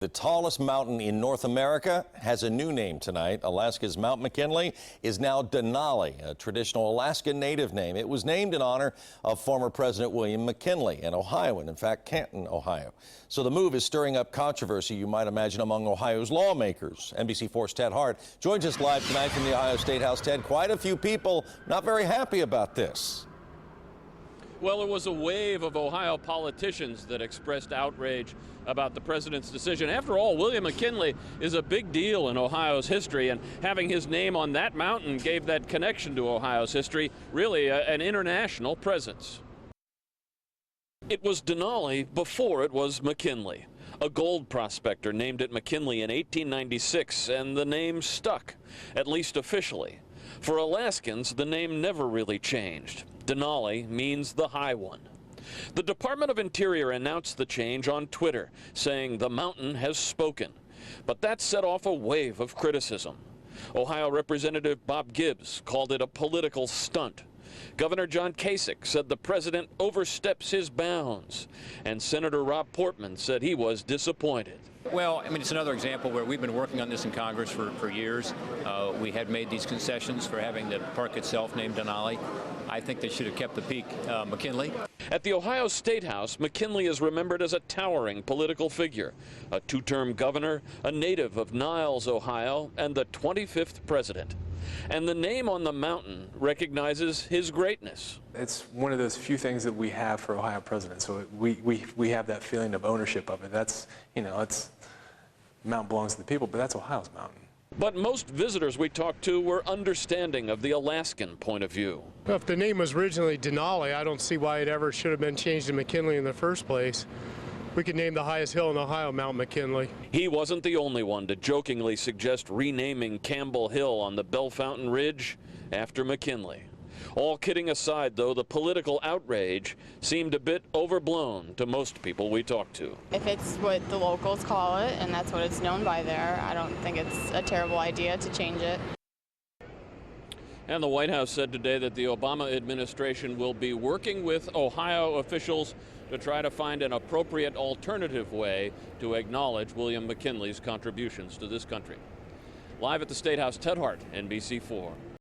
The tallest mountain in North America has a new name tonight. Alaska's Mount McKinley is now Denali, a traditional Alaskan native name. It was named in honor of former President William McKinley, an Ohioan, in fact, Canton, Ohio. So the move is stirring up controversy, you might imagine, among Ohio's lawmakers. NBC4's Ted Hart joins us live tonight from the Ohio State House. Ted, quite a few people not very happy about this. Well, it was a wave of Ohio politicians that expressed outrage about the president's decision. After all, William McKinley is a big deal in Ohio's history, and having his name on that mountain gave that connection to Ohio's history really an international presence. It was Denali before it was McKinley. A gold prospector named it McKinley in 1896, and the name stuck, at least officially. For Alaskans, the name never really changed. Denali means the high one. The Department of Interior announced the change on Twitter, saying the mountain has spoken. But that set off a wave of criticism. Ohio Representative Bob Gibbs called it a political stunt. Governor John Kasich said the president oversteps his bounds. And Senator Rob Portman said he was disappointed. Well, I mean, it's another example where we've been working on this in Congress for years. We had made these concessions for having the park itself named Denali. I think they should have kept the peak McKinley. At the Ohio State House, McKinley is remembered as a towering political figure, a two-term governor, a native of Niles, Ohio, and the 25th president. And the name on the mountain recognizes his greatness. It's one of those few things that we have for Ohio presidents, so we have that feeling of ownership of it. That's, you know, it's mountain belongs to the people, but that's Ohio's mountain. But most visitors we talked to were understanding of the Alaskan point of view. Well, if the name was originally Denali, I don't see why it ever should have been changed to McKinley in the first place. We could name the highest hill in Ohio Mount McKinley. He wasn't the only one to jokingly suggest renaming Campbell Hill on the Bellefontaine Ridge after McKinley. All kidding aside, though, the political outrage seemed a bit overblown to most people we talked to. If it's what the locals call it, and that's what it's known by there, I don't think it's a terrible idea to change it. And the White House said today that the Obama administration will be working with Ohio officials to try to find an appropriate alternative way to acknowledge William McKinley's contributions to this country. Live at the State House, Ted Hart, NBC4.